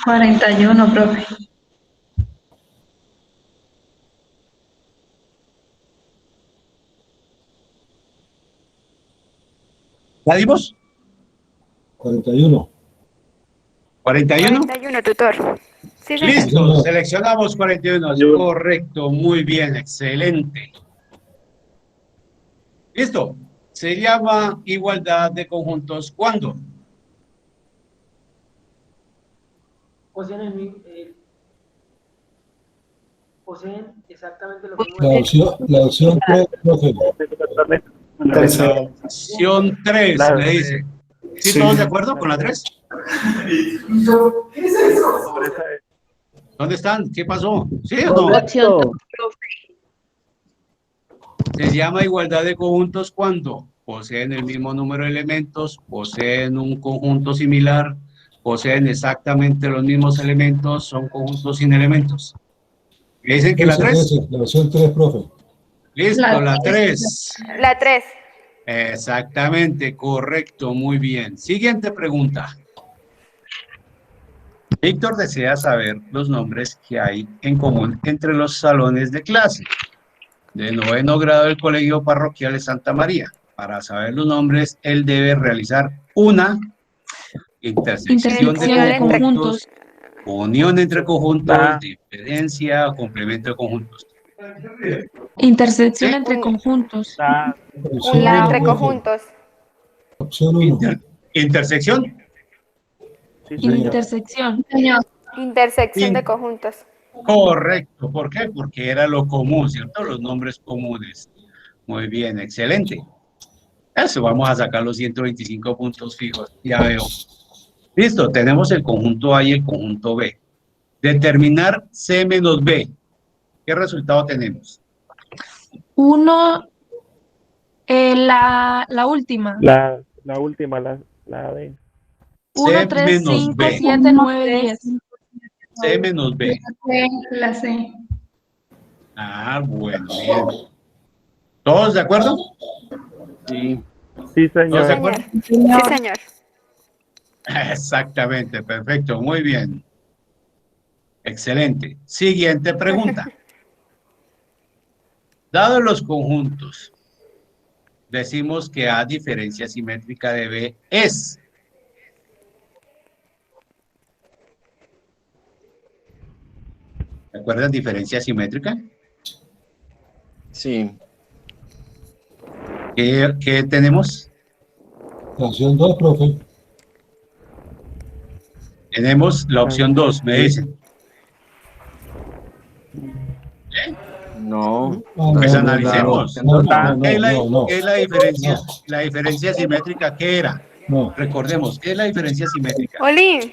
41, profe. ¿La dimos? 41. 41. 41, tutor. Sí, señor. Listo, seleccionamos 41. Correcto, muy bien, excelente. Listo. Se llama igualdad de conjuntos. ¿Cuándo? Poseen exactamente lo mismo. La opción 3, profe. La opción 3, me dice. ¿Sí, todos de acuerdo con la 3? ¿Dónde están? ¿Qué pasó? ¿Sí o no? Correcto. Se llama igualdad de conjuntos cuando poseen el mismo número de elementos, poseen un conjunto similar, poseen exactamente los mismos elementos, son conjuntos sin elementos. ¿Me dicen que la 3? La opción 3, profe. Listo, la 3. La 3. Exactamente, correcto, muy bien. Siguiente pregunta. Víctor desea saber los nombres que hay en común entre los salones de clase de 9º grado del Colegio Parroquial de Santa María. Para saber los nombres, él debe realizar una intersección de conjuntos, unión entre conjuntos, diferencia o complemento de conjuntos. Intersección ¿Sí? entre conjuntos. Una entre conjuntos. Opción 1. ¿Intersección? Intersección. Intersección de conjuntos. Correcto. ¿Por qué? Porque era lo común, ¿cierto? Los nombres comunes. Muy bien, excelente. Eso, vamos a sacar los 125 puntos fijos. Ya veo. Listo, tenemos el conjunto A y el conjunto B. Determinar C menos B. ¿Qué resultado tenemos? 1, la última. La última, la D. 1, 3, menos 5, B. 7, 9, 10. C menos B. La C. Ah, bueno, bien. ¿Todos de acuerdo? Sí. Sí, ¿Todos de señor. acuerdo? Sí, señor. Exactamente, perfecto, muy bien. Excelente. Siguiente pregunta. Dados los conjuntos, decimos que A diferencia simétrica de B es. ¿Recuerdan diferencia simétrica? Sí. ¿Qué tenemos? La opción 2, profe. Tenemos la opción 2, me dicen. No. Pues analicemos. ¿Qué es no. la diferencia? La diferencia simétrica, ¿qué era? No. Recordemos, ¿qué es la diferencia simétrica? Oli,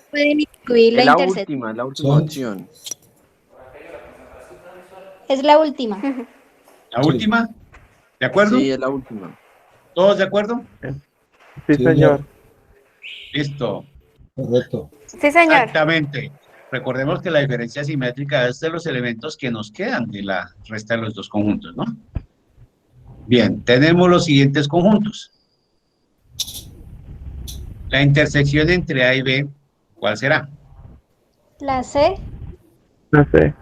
Pueden incluir Es la la intersección. última opción. Es la última. ¿La última? ¿De acuerdo? Sí, es la última. ¿Todos de acuerdo? Sí, señor. Listo. Correcto. sí, señor. Exactamente. Recordemos que la diferencia simétrica es de los elementos que nos quedan de la resta de los dos conjuntos, ¿no? Bien, tenemos los siguientes conjuntos. La intersección entre A y B, ¿cuál será? La C. La C.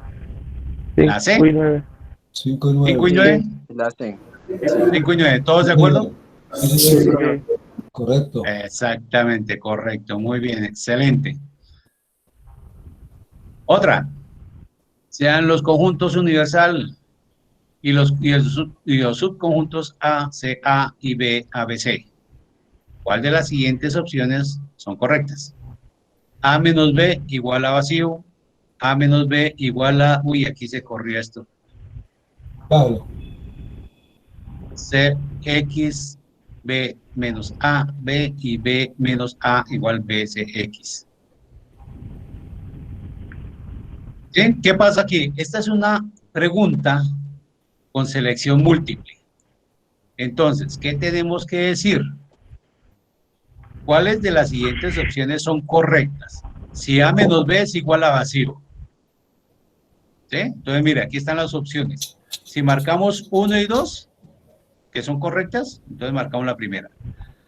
La C. 5 y 9. 5 y 9. 5 y 9. La C. 5 y 9. ¿Todos de acuerdo? Sí. Correcto. Exactamente, correcto. Muy bien, excelente. Otra. Sean los conjuntos universal y los subconjuntos A, C, A y B, A, B, C. ¿Cuál de las siguientes opciones son correctas? A menos B igual a vacío. A menos B igual a... Uy, aquí se corrió esto. Pablo. C, X, B menos A, B y B menos A igual B, C, X. ¿Sí? ¿Qué pasa aquí? Esta es una pregunta con selección múltiple. Entonces, ¿qué tenemos que decir? ¿Cuáles de las siguientes opciones son correctas? Si A menos B es igual a vacío. ¿Sí? Entonces, mira, aquí están las opciones. Si marcamos 1 y 2, que son correctas, entonces marcamos la primera.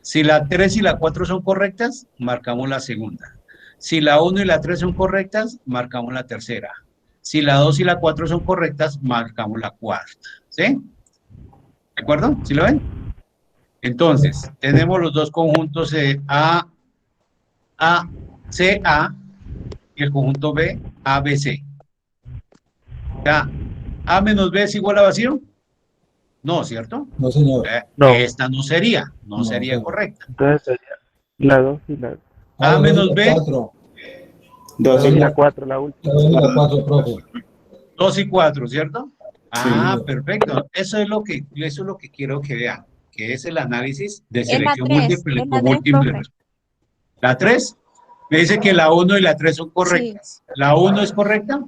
Si la 3 y la 4 son correctas, marcamos la segunda. Si la 1 y la 3 son correctas, marcamos la tercera. Si la 2 y la 4 son correctas, marcamos la cuarta. ¿Sí? ¿De acuerdo? ¿Sí lo ven? Entonces, tenemos los dos conjuntos A, C, A, y el conjunto B, A, B, C. Ya, A menos B es igual a vacío. No, ¿cierto? No, señor. No. Esta no sería No. correcta. Entonces sería la 2 y la A menos B. 4. 2 y la 4, la última. La 2 y la 4, profe. 2 y 4, ¿cierto? Ah, Sí. perfecto. Eso es lo que quiero que vean, que es el análisis de Es la selección 3, múltiple es la con 3, múltiples profe. respuestas. ¿La 3? Me dice que la 1 y la 3 son correctas. ¿La 1 es correcta?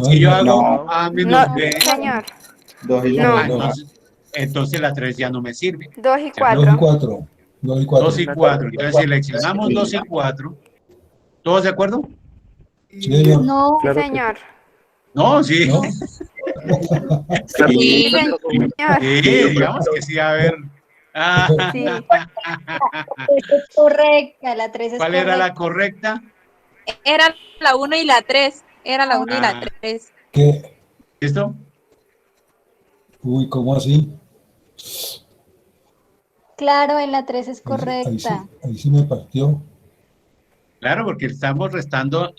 Si yo hago A menos No, B, señor. 2 y No. entonces la 3 ya no me sirve. 2 y 2 y 4. 4. 2 y 4. 2 y 4. Entonces seleccionamos 2 y 4. ¿Todos de acuerdo? Sí, señor. No. Sí, Claro que señor. No, sí. ¿No? Sí, señor. Sí, digamos que sí, a ver. Sí. Es correcta, la 3 es ¿Cuál correcta. era la correcta? Era la 1 y la 3. Era la 1 y la Ah. 3. ¿Qué? ¿Listo? Uy, ¿cómo así? Claro, en la 3 es Ahí sí- correcta. Ahí sí me partió. Claro, porque le estamos restando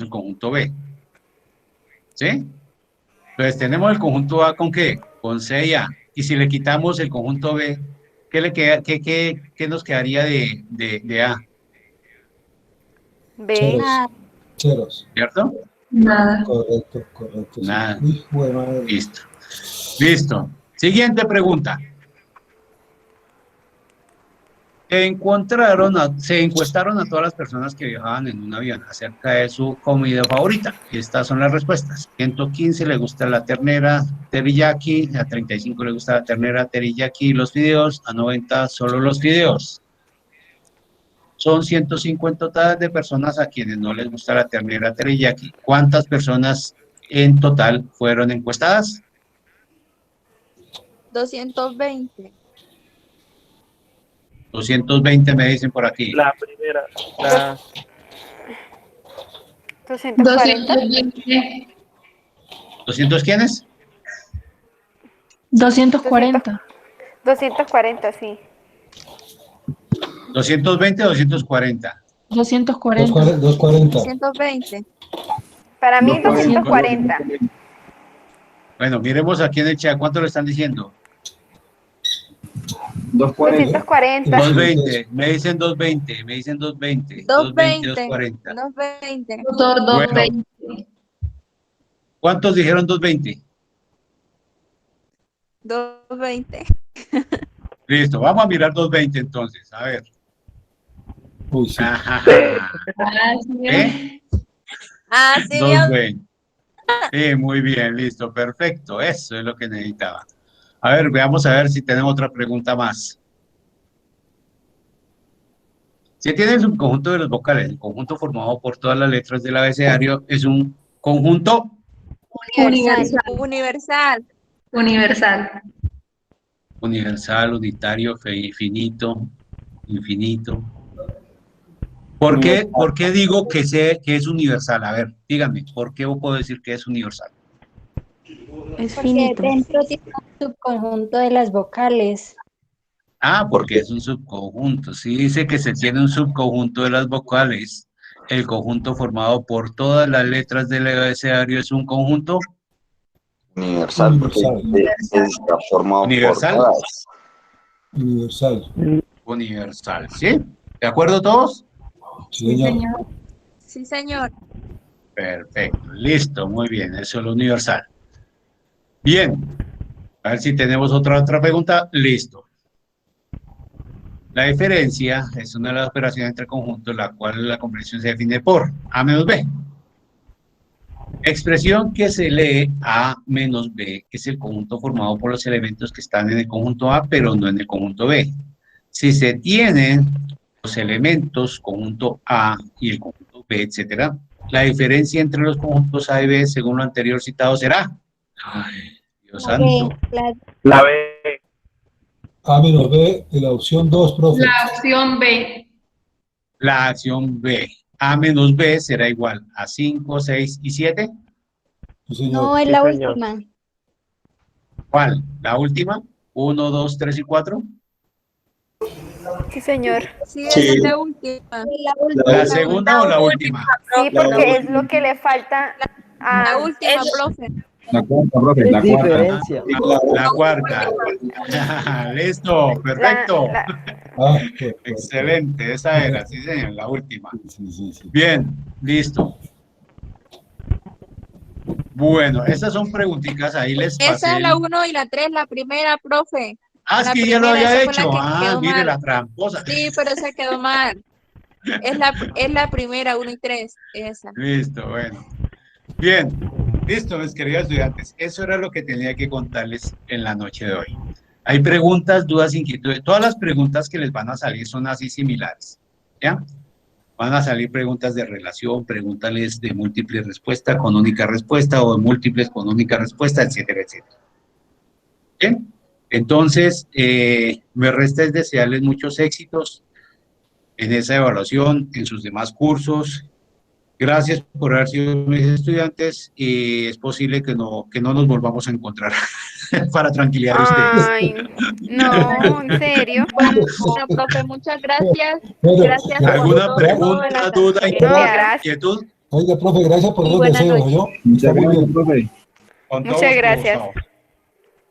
el conjunto B. ¿Sí? Entonces tenemos el conjunto A con ¿qué? Con C y A. Y si le quitamos el conjunto B, ¿qué le queda, qué nos quedaría de A? B. Ceros. Nada. Ceros. ¿Cierto? Nada. Correcto. Sí. Nada. Uy, jue madre. Listo. Listo. Siguiente pregunta. Se encuestaron a todas las personas que viajaban en un avión acerca de su comida favorita. Y estas son las respuestas. 115 le gusta la ternera teriyaki, a 35 le gusta la ternera teriyaki y los fideos, a 90 solo los fideos. Son 105 en total de personas a quienes no les gusta la ternera teriyaki. ¿Cuántas personas en total fueron encuestadas? 220. 220 me dicen por aquí. La primera. La 240. 220. ¿200 quiénes? 240. 240, sí. 220 o 240. 240. 240. 220. Para mí 240. Bueno, miremos aquí en el chat, ¿cuánto lo están diciendo? 240. 220, me dicen 220, me dicen 220. 220, 240. 220. Doctor, 220. ¿Cuántos dijeron 220? 220. Listo, vamos a mirar 220 entonces, a ver. Uy, sí. ¿Eh? Ah, sí, 220. Sí, muy bien, listo, perfecto. Eso es lo que necesitaba. A ver, veamos a ver si tenemos otra pregunta más. Si tiene el subconjunto de las vocales, el conjunto formado por todas las letras del abecedario es un conjunto Universal. Universal. Universal. universal, unitario, finito, infinito. ¿Por qué digo que es universal? A ver, dígame, ¿por qué puedo decir que es universal? Es Porque finito. dentro tiene un subconjunto de las vocales. Ah, porque es un subconjunto. Si dice que se tiene un subconjunto de las vocales, el conjunto formado por todas las letras del abecedario es un conjunto Universal, porque está formado universal. por todas. Universal. Universal, ¿sí? ¿De acuerdo todos? Sí, señor. Sí, señor. Perfecto, listo, muy bien, eso es lo universal. Bien, a ver si tenemos otra pregunta. Listo. La diferencia es una de las operaciones entre conjuntos, la cual la comprensión se define por A menos B. Expresión que se lee A menos B es el conjunto formado por los elementos que están en el conjunto A, pero no en el conjunto B. Si se tienen los elementos conjunto A y el conjunto B, etcétera, la diferencia entre los conjuntos A y B, según lo anterior citado, será. Ay, Dios santo. La B. A menos B de la opción 2, profe. La opción B. La acción B. A menos B será igual a 5, 6 y 7. Sí, señor. No, es Sí, la señor. última. ¿Cuál? ¿La última? 1, 2, 3 y 4. Sí, señor. Sí, esa es la última. ¿La segunda o la última? Sí, porque es lo que le falta a... La última, profe. La cuarta, profe, Es la cuarta. diferencia. La cuarta. Listo, perfecto. Ah, qué- Excelente, esa era, sí señor, la última. sí. Bien, listo. Bueno, estas son preguntitas, ahí les pasé. Esa es la 1 y la 3, la primera, profe. Ah, es la que ya lo primera, había esa fue la hecho. que Ah, quedó mire mal. la tramposa. Sí, pero esa quedó mal. Es la primera, 1 y 3, esa. Listo, bueno. Bien, listo, mis queridos estudiantes. Eso era lo que tenía que contarles en la noche de hoy. Hay preguntas, dudas, inquietudes. Todas las preguntas que les van a salir son así similares, ¿ya? Van a salir preguntas de relación, pregúntales de múltiple respuesta con única respuesta o de múltiples con única respuesta, etcétera, etcétera. ¿Bien? Entonces, me resta es desearles muchos éxitos en esa evaluación, en sus demás cursos. Gracias por haber sido mis estudiantes y es posible que no nos volvamos a encontrar para tranquilidad de ustedes. Ay, no, en serio. Bueno, profe, muchas gracias. Bueno, Gracias por ¿Alguna todo. pregunta, duda, Gracias. inquietud? Oiga, profe, gracias por Y los buenas deseos, noches. ¿yo? Muchas gracias, profe. Con todo Muchas gusto, gracias. Gustavo.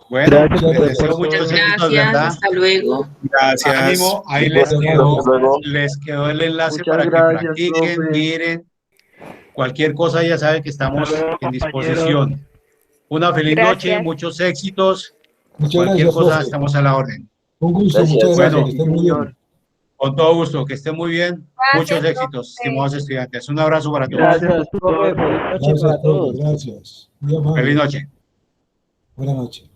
Bueno, Gracias les por deseo todo. muchos éxitos, ¿verdad? Hasta luego. Gracias. Ánimo, ahí Hasta luego. les quedó el enlace Muchas para que gracias, practiquen, profe. miren. Cualquier cosa ya saben que estamos Hasta luego, en disposición. Una feliz Gracias. noche, muchos éxitos. Muchas Cualquier gracias, cosa profe. estamos a la orden. Un gusto, Gracias. muchas gracias. Bueno. Que estén muy bien. Con todo gusto, que estén muy bien. Gracias, Muchos éxitos, profe. estimados estudiantes. Un abrazo para todos. Gracias, profe. Feliz noche Gracias, para profe. todos. Gracias. Muy amable. Feliz noche. Buenas noches.